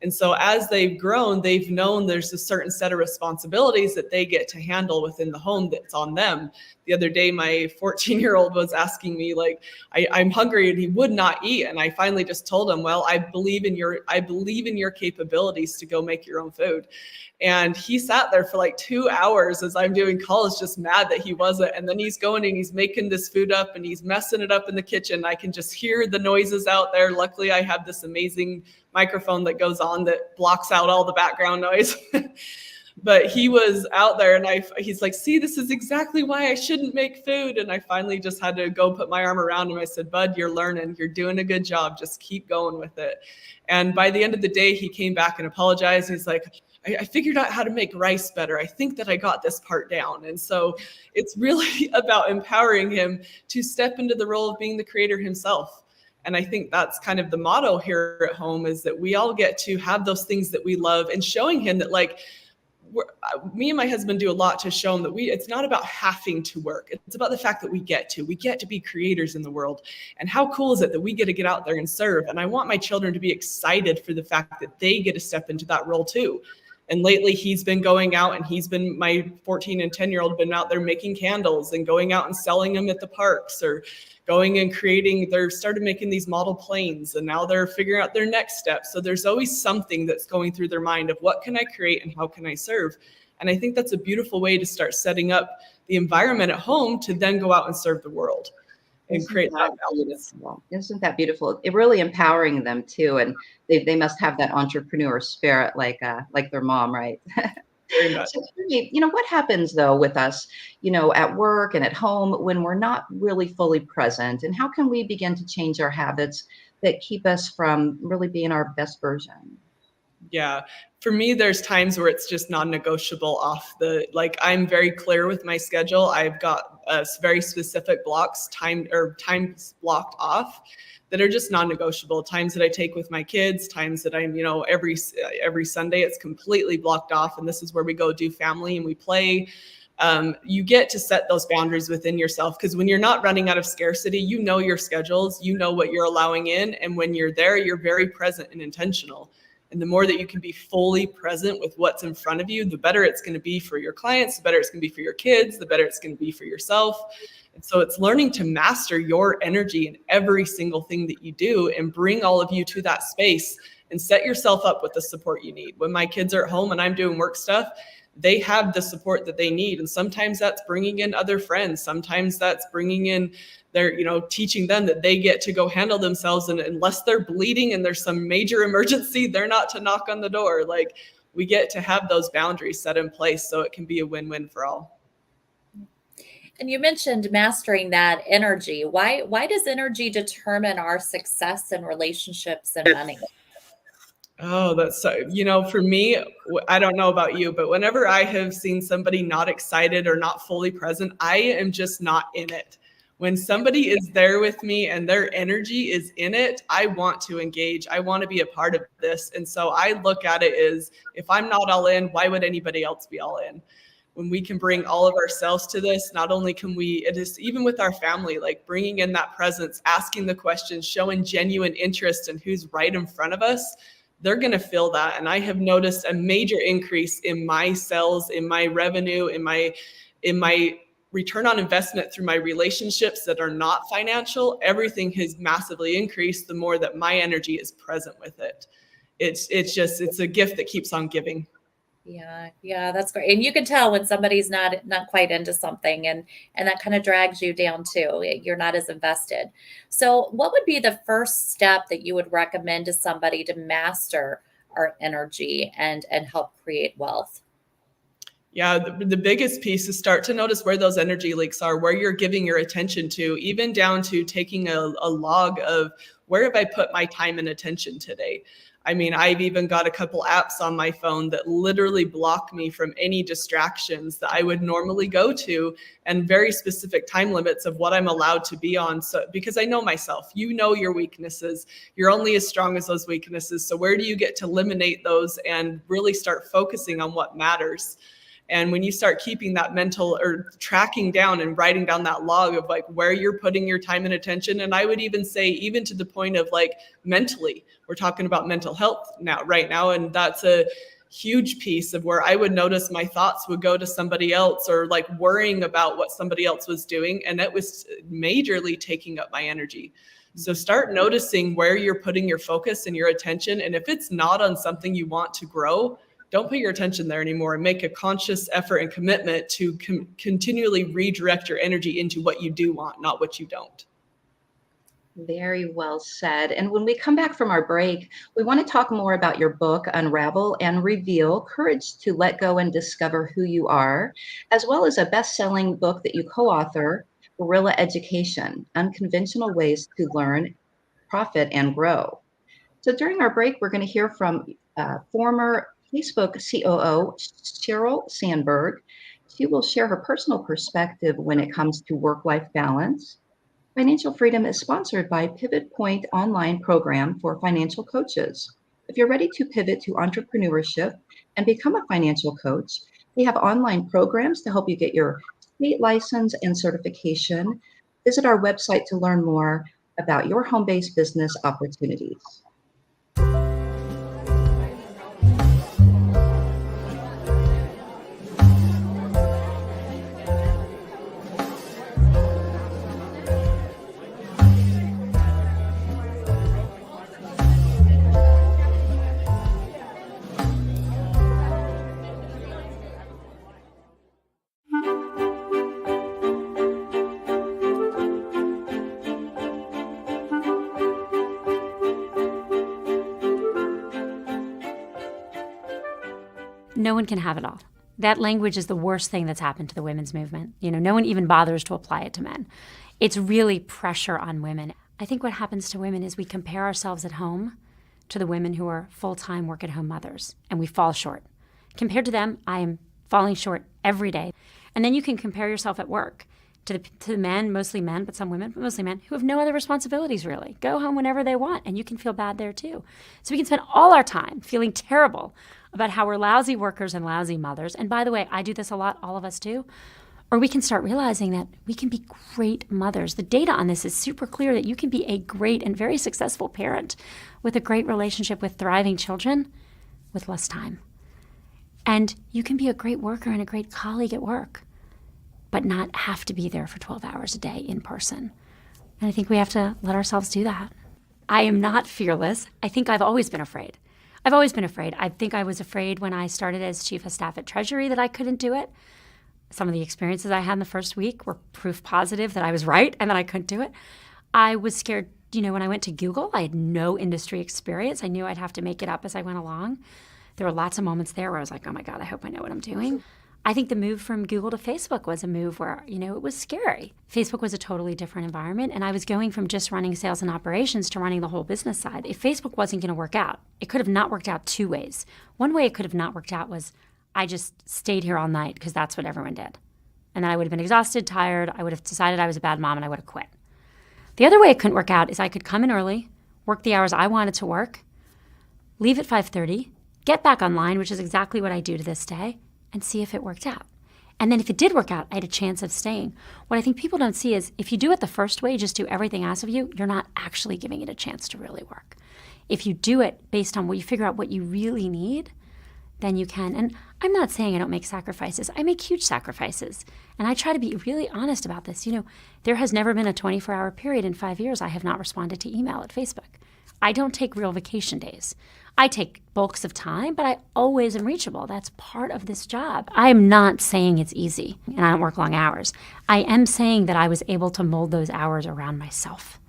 And so as they've grown, they've known there's a certain set of responsibilities that they get to handle within the home that's on them. The other day, my 14-year-old was asking me, like, I'm hungry, and he would not eat. And I finally just told him, well, I believe in your capabilities to go make your own food. And he sat there for like 2 hours as I'm doing calls, just mad that he wasn't. And then he's going and he's making this food up and he's messing it up in the kitchen. I can just hear the noises out there. Luckily, I have this amazing microphone that goes on that blocks out all the background noise. But he was out there and he's like, see, this is exactly why I shouldn't make food. And I finally just had to go put my arm around him. I said, bud, you're learning. You're doing a good job. Just keep going with it. And by the end of the day, he came back and apologized. He's like, I figured out how to make rice better. I think that I got this part down. And so it's really about empowering him to step into the role of being the creator himself. And I think that's kind of the motto here at home, is that we all get to have those things that we love, and showing him that, like, me and my husband do a lot to show him that it's not about having to work. It's about the fact that we get to be creators in the world. And how cool is it that we get to get out there and serve? And I want my children to be excited for the fact that they get to step into that role too. And lately he's been going out, and my 14 and 10-year-old been out there making candles and going out and selling them at the parks, or going and they're started making these model planes, and now they're figuring out their next step. So there's always something that's going through their mind of, what can I create and how can I serve? And I think that's a beautiful way to start setting up the environment at home to then go out and serve the world and create that value. Isn't that beautiful? It really empowering them too. And they must have that entrepreneur spirit like their mom, right? Very much. So, what happens though with us, at work and at home when we're not really fully present, and how can we begin to change our habits that keep us from really being our best version? Yeah. For me, there's times where it's just non-negotiable I'm very clear with my schedule. I've got very specific times blocked off that are just non-negotiable. Times that I take with my kids, times that I'm, every Sunday it's completely blocked off. And this is where we go do family and we play. You get to set those boundaries within yourself, because when you're not running out of scarcity, you know your schedules, you know what you're allowing in. And when you're there, you're very present and intentional. And the more that you can be fully present with what's in front of you, the better it's going to be for your clients, the better it's going to be for your kids, the better it's going to be for yourself. And so it's learning to master your energy in every single thing that you do and bring all of you to that space and set yourself up with the support you need. When my kids are at home and I'm doing work stuff, they have the support that they need. And sometimes that's bringing in other friends. Sometimes that's bringing in their, teaching them that they get to go handle themselves. And unless they're bleeding and there's some major emergency, they're not to knock on the door. Like, we get to have those boundaries set in place so it can be a win-win for all. And you mentioned mastering that energy. Why does energy determine our success in relationships and money? Oh, that's so, for me, I don't know about you, but whenever I have seen somebody not excited or not fully present, I am just not in it. When somebody is there with me and their energy is in it, I want to engage. I want to be a part of this. And so I look at it as, if I'm not all in, why would anybody else be all in? When we can bring all of ourselves to this, not only can we, it is even with our family, like bringing in that presence, asking the questions, showing genuine interest in who's right in front of us, they're going to feel that. And I have noticed a major increase in my sales, in my revenue, in my return on investment through my relationships that are not financial. Everything has massively increased the more that my energy is present with it. It's a gift that keeps on giving. Yeah, that's great. And you can tell when somebody's not quite into something, and that kind of drags you down too. You're not as invested. So what would be the first step that you would recommend to somebody to master our energy and help create wealth? Yeah, the biggest piece is start to notice where those energy leaks are, where you're giving your attention to, even down to taking a log of where have I put my time and attention today. I mean, I've even got a couple apps on my phone that literally block me from any distractions that I would normally go to, and very specific time limits of what I'm allowed to be on. So, because I know myself, your weaknesses, you're only as strong as those weaknesses. So where do you get to eliminate those and really start focusing on what matters? And when you start keeping that mental or tracking down and writing down that log of like where you're putting your time and attention, and I would even say even to the point of like mentally, we're talking about mental health right now. And that's a huge piece of where I would notice my thoughts would go to somebody else or like worrying about what somebody else was doing. And it was majorly taking up my energy. So start noticing where you're putting your focus and your attention. And if it's not on something you want to grow, don't put your attention there anymore, and make a conscious effort and commitment to continually redirect your energy into what you do want, not what you don't. Very well said. And when we come back from our break, we want to talk more about your book, Unravel and Reveal, Courage to Let Go and Discover Who You Are, as well as a best-selling book that you co-author, Guerrilla Education, Unconventional Ways to Learn, Profit, and Grow. So during our break, we're going to hear from former Facebook COO, Sheryl Sandberg. She will share her personal perspective when it comes to work-life balance. Financial Freedom is sponsored by Pivot Point online program for financial coaches. If you're ready to pivot to entrepreneurship and become a financial coach, they have online programs to help you get your state license and certification. Visit our website to learn more about your home-based business opportunities. No one can have it all. That language is the worst thing that's happened to the women's movement. No one even bothers to apply it to men. It's really pressure on women. I think what happens to women is we compare ourselves at home to the women who are full-time work-at-home mothers, and we fall short. Compared to them, I am falling short every day. And then you can compare yourself at work to the men, mostly men, but some women, but mostly men, who have no other responsibilities really. Go home whenever they want, and you can feel bad there too. So we can spend all our time feeling terrible about how we're lousy workers and lousy mothers. And by the way, I do this a lot, all of us do. Or we can start realizing that we can be great mothers. The data on this is super clear that you can be a great and very successful parent with a great relationship with thriving children with less time. And you can be a great worker and a great colleague at work but not have to be there for 12 hours a day in person. And I think we have to let ourselves do that. I am not fearless. I think I've always been afraid. I've always been afraid. I think I was afraid when I started as chief of staff at Treasury that I couldn't do it. Some of the experiences I had in the first week were proof positive that I was right and that I couldn't do it. I was scared, when I went to Google, I had no industry experience. I knew I'd have to make it up as I went along. There were lots of moments there where I was like, oh my God, I hope I know what I'm doing. I think the move from Google to Facebook was a move where, it was scary. Facebook was a totally different environment, and I was going from just running sales and operations to running the whole business side. If Facebook wasn't going to work out, it could have not worked out two ways. One way it could have not worked out was I just stayed here all night because that's what everyone did. And then I would have been exhausted, tired. I would have decided I was a bad mom, and I would have quit. The other way it couldn't work out is I could come in early, work the hours I wanted to work, leave at 5:30, get back online, which is exactly what I do to this day, and see if it worked out. And then if it did work out, I had a chance of staying. What I think people don't see is if you do it the first way, just do everything asked of you, you're not actually giving it a chance to really work. If you do it based on what you figure out what you really need, then you can. And I'm not saying I don't make sacrifices. I make huge sacrifices. And I try to be really honest about this. There has never been a 24-hour period in 5 years I have not responded to email at Facebook. I don't take real vacation days. I take bulks of time, but I always am reachable. That's part of this job. I am not saying it's easy and I don't work long hours. I am saying that I was able to mold those hours around myself.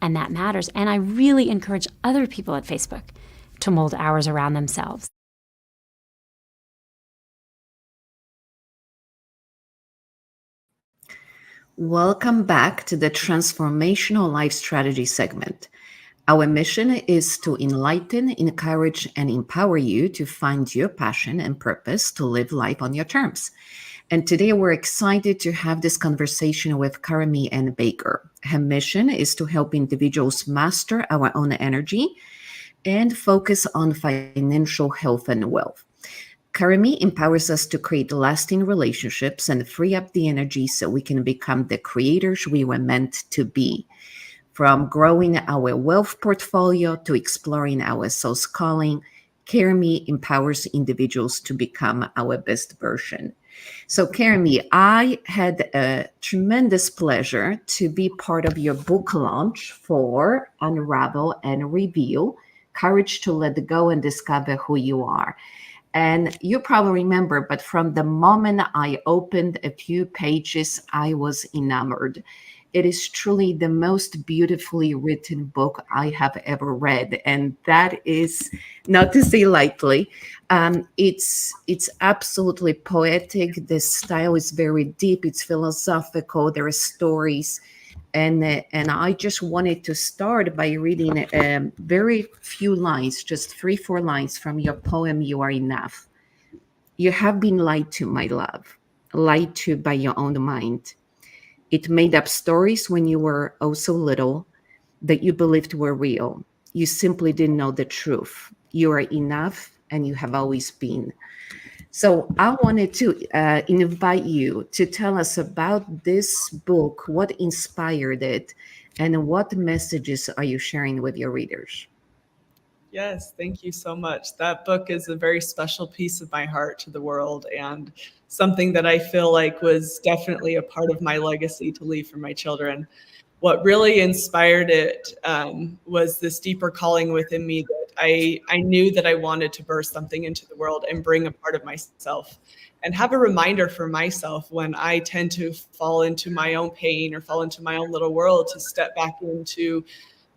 And that matters. And I really encourage other people at Facebook to mold hours around themselves. Welcome back to the Transformational Life Strategy segment. Our mission is to enlighten, encourage, and empower you to find your passion and purpose to live life on your terms. And today we're excited to have this conversation with Karami Ann Baker. Her mission is to help individuals master our own energy and focus on financial health and wealth. Karami empowers us to create lasting relationships and free up the energy so we can become the creators we were meant to be. From growing our wealth portfolio to exploring our soul's calling, Karami empowers individuals to become our best version. So Karami, I had a tremendous pleasure to be part of your book launch for Unravel and Reveal, Courage to Let Go and Discover Who You Are. And you probably remember, but from the moment I opened a few pages, I was enamored. It is truly the most beautifully written book I have ever read. And that is not to say lightly. It's absolutely poetic. The style is very deep. It's philosophical. There are stories. And I just wanted to start by reading very few lines, just 3-4 lines from your poem, You Are Enough. You have been lied to, my love, lied to by your own mind. It made up stories when you were oh so little that you believed were real. You simply didn't know the truth. You are enough, and you have always been. So I wanted to invite you to tell us about this book, what inspired it, and what messages are you sharing with your readers? Yes, thank you so much. That book is a very special piece of my heart to the world and something that I feel like was definitely a part of my legacy to leave for my children. What really inspired it was this deeper calling within me that I knew that I wanted to burst something into the world and bring a part of myself and have a reminder for myself when I tend to fall into my own pain or fall into my own little world to step back into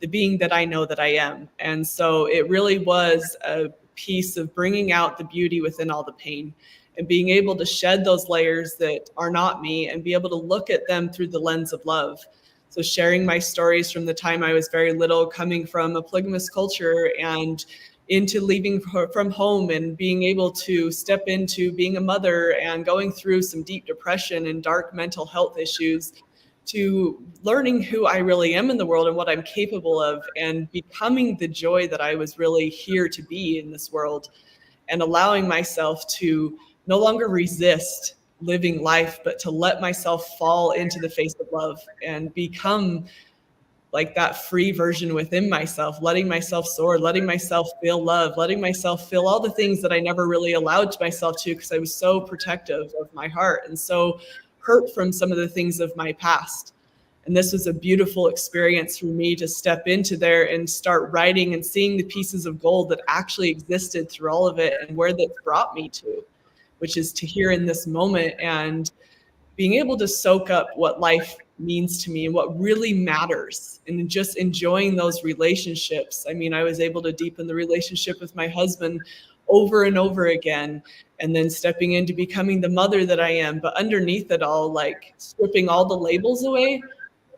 the being that I know that I am. And so it really was a piece of bringing out the beauty within all the pain and being able to shed those layers that are not me and be able to look at them through the lens of love. So sharing my stories from the time I was very little, coming from a polygamous culture and into leaving from home and being able to step into being a mother and going through some deep depression and dark mental health issues, to learning who I really am in the world and what I'm capable of and becoming the joy that I was really here to be in this world and allowing myself to no longer resist living life, but to let myself fall into the face of love and become like that free version within myself, letting myself soar, letting myself feel love, letting myself feel all the things that I never really allowed myself to because I was so protective of my heart and so hurt from some of the things of my past. And this was a beautiful experience for me to step into there and start writing and seeing the pieces of gold that actually existed through all of it and where that's brought me to, which is to here in this moment and being able to soak up what life means to me and what really matters, and just enjoying those relationships. I mean, I was able to deepen the relationship with my husband over and over again, and then stepping into becoming the mother that I am. But underneath it all, like stripping all the labels away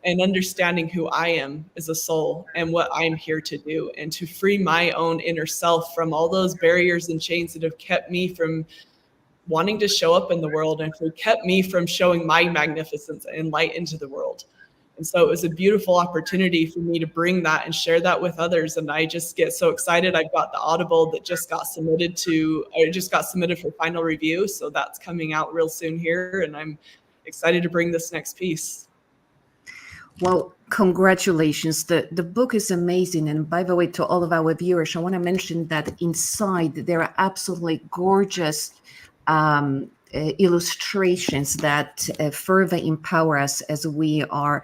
and understanding who I am as a soul and what I'm here to do, and to free my own inner self from all those barriers and chains that have kept me from wanting to show up in the world and kept me from showing my magnificence and light into the world. And so it was a beautiful opportunity for me to bring that and share that with others. And I just get so excited. I've got the Audible that just got submitted for final review. So that's coming out real soon here. And I'm excited to bring this next piece. Well, congratulations. The book is amazing. And by the way, to all of our viewers, I want to mention that inside there are absolutely gorgeous illustrations that further empower us as we are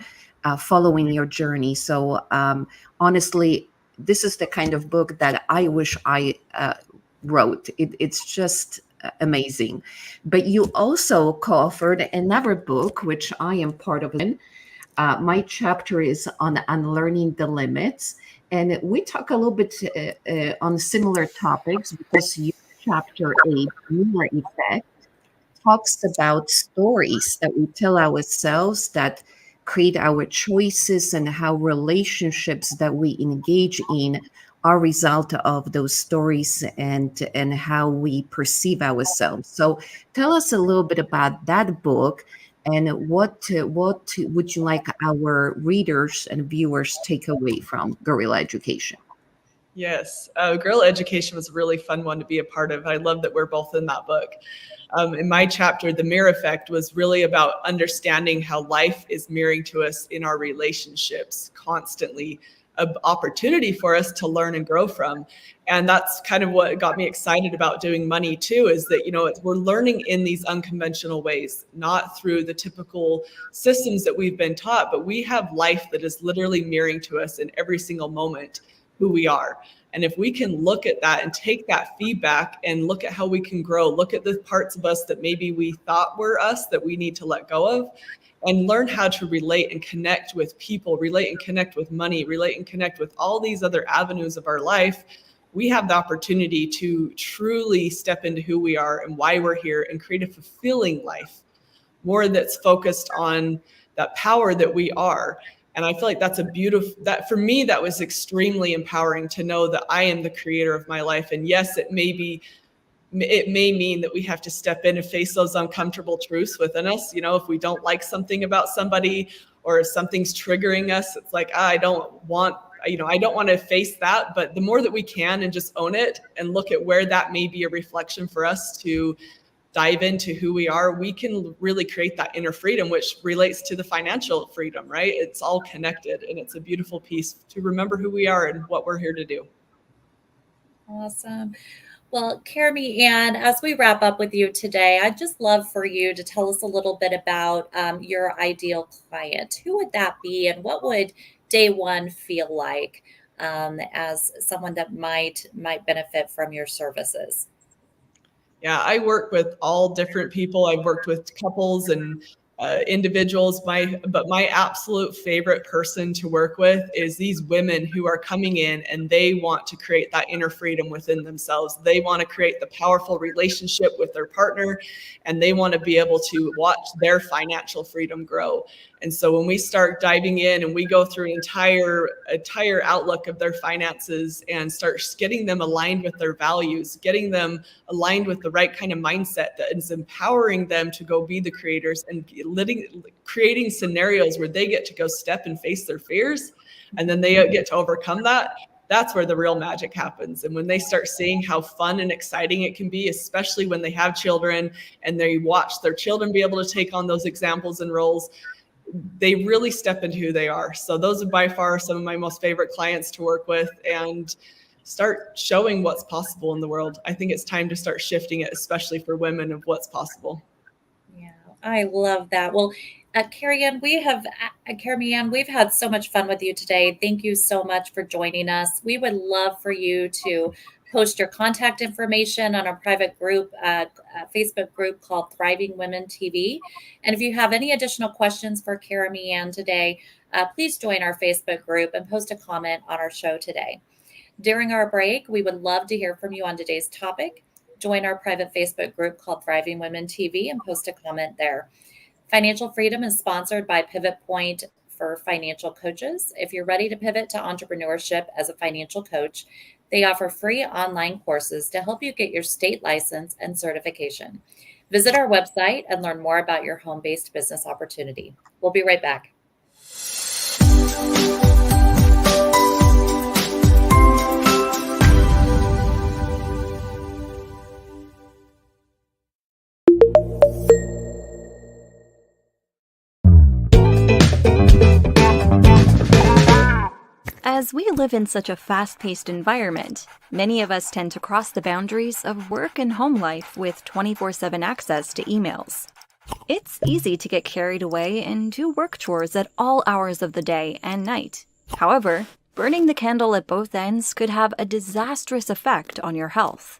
following your journey. So honestly, this is the kind of book that I wish I wrote. It's just amazing. But you also co-authored another book, which I am part of. My chapter is on unlearning the limits. And we talk a little bit on similar topics, because you Chapter 8, Mirror Effect, talks about stories that we tell ourselves that create our choices, and how relationships that we engage in are a result of those stories, and how we perceive ourselves. So tell us a little bit about that book, and what would you like our readers and viewers take away from Guerrilla Education? Yes, Guerrilla Education was a really fun one to be a part of. I love that we're both in that book. In my chapter, The Mirror Effect was really about understanding how life is mirroring to us in our relationships constantly, an opportunity for us to learn and grow from. And that's kind of what got me excited about doing money too, is that, we're learning in these unconventional ways, not through the typical systems that we've been taught, but we have life that is literally mirroring to us in every single moment who we are. And if we can look at that and take that feedback and look at how we can grow, look at the parts of us that maybe we thought were us that we need to let go of, and learn how to relate and connect with people, relate and connect with money, relate and connect with all these other avenues of our life, we have the opportunity to truly step into who we are and why we're here, and create a fulfilling life, more that's focused on that power that we are. And I feel like that for me, that was extremely empowering to know that I am the creator of my life. And yes, it may mean that we have to step in and face those uncomfortable truths within us. If we don't like something about somebody, or if something's triggering us, it's like, I don't want to face that. But the more that we can and just own it and look at where that may be a reflection for us to dive into who we are, we can really create that inner freedom, which relates to the financial freedom, right? It's all connected, and it's a beautiful piece to remember who we are and what we're here to do. Awesome. Well, Carmi Ann, as we wrap up with you today, I'd just love for you to tell us a little bit about your ideal client. Who would that be, and what would day one feel like as someone that might benefit from your services? Yeah, I work with all different people. I've worked with couples and individuals. But my absolute favorite person to work with is these women who are coming in and they want to create that inner freedom within themselves. They want to create the powerful relationship with their partner, and they want to be able to watch their financial freedom grow. And so when we start diving in and we go through an entire outlook of their finances and start getting them aligned with their values, getting them aligned with the right kind of mindset that is empowering them to go be the creators, and creating scenarios where they get to go step and face their fears, and then they get to overcome that, that's where the real magic happens. And when they start seeing how fun and exciting it can be, especially when they have children and they watch their children be able to take on those examples and roles, they really step into who they are. So those are by far some of my most favorite clients to work with, and start showing what's possible in the world. I think it's time to start shifting it, especially for women, of what's possible. Yeah. I love that. Well, Carrie Ann, we've had so much fun with you today. Thank you so much for joining us. We would love for you to post your contact information on our private group, Facebook group called Thriving Women TV. And if you have any additional questions for Carrie Ann today, please join our Facebook group and post a comment on our show today. During our break, we would love to hear from you on today's topic. Join our private Facebook group called Thriving Women TV and post a comment there. Financial Freedom is sponsored by Pivot Point for financial coaches. If you're ready to pivot to entrepreneurship as a financial coach, they offer free online courses to help you get your state license and certification. Visit our website and learn more about your home-based business opportunity. We'll be right back. As we live in such a fast-paced environment, many of us tend to cross the boundaries of work and home life with 24/7 access to emails. It's easy to get carried away and do work chores at all hours of the day and night. However, burning the candle at both ends could have a disastrous effect on your health.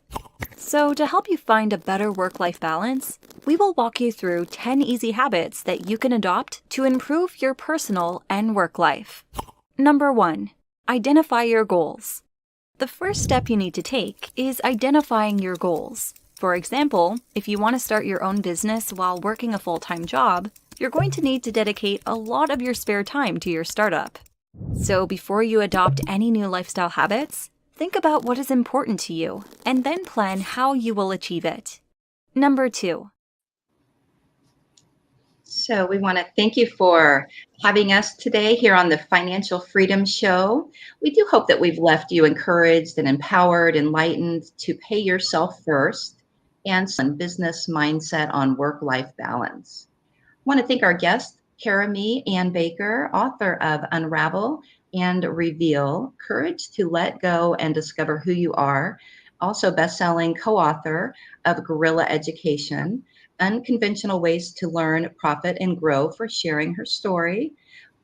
So to help you find a better work-life balance, we will walk you through 10 easy habits that you can adopt to improve your personal and work life. Number 1. Identify your goals. The first step you need to take is identifying your goals. For example, if you want to start your own business while working a full-time job, you're going to need to dedicate a lot of your spare time to your startup. So before you adopt any new lifestyle habits, think about what is important to you and then plan how you will achieve it. Number 2. So we want to thank you for having us today here on the Financial Freedom Show. We do hope that we've left you encouraged and empowered, enlightened to pay yourself first and some business mindset on work-life balance. I want to thank our guest, Carrie Ann Baker, author of Unravel and Reveal, Courage to Let Go and Discover Who You Are, also best-selling co-author of Guerrilla Education, Unconventional Ways to Learn, Profit, and Grow, for sharing her story.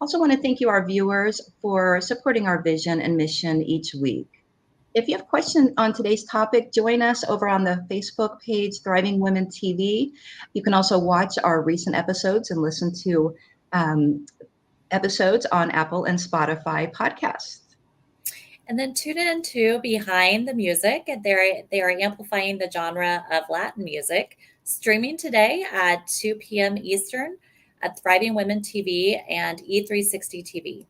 Also want to thank you, our viewers, for supporting our vision and mission each week. If you have questions on today's topic, join us over on the Facebook page, Thriving Women TV. You can also watch our recent episodes and listen to episodes on Apple and Spotify podcasts. And then tune in to Behind the Music. They are amplifying the genre of Latin music, streaming today at 2 p.m. Eastern at Thriving Women TV and E360 TV.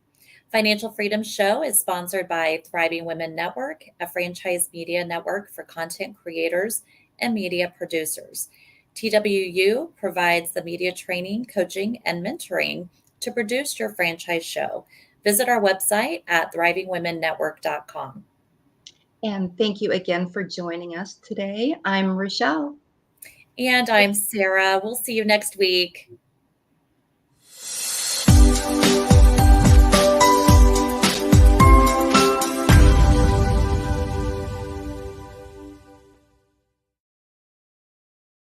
Financial Freedom Show is sponsored by Thriving Women Network, a franchise media network for content creators and media producers. TWU provides the media training, coaching, and mentoring to produce your franchise show. Visit our website at thrivingwomennetwork.com. And thank you again for joining us today. I'm Rochelle. And I'm Sarah. We'll see you next week.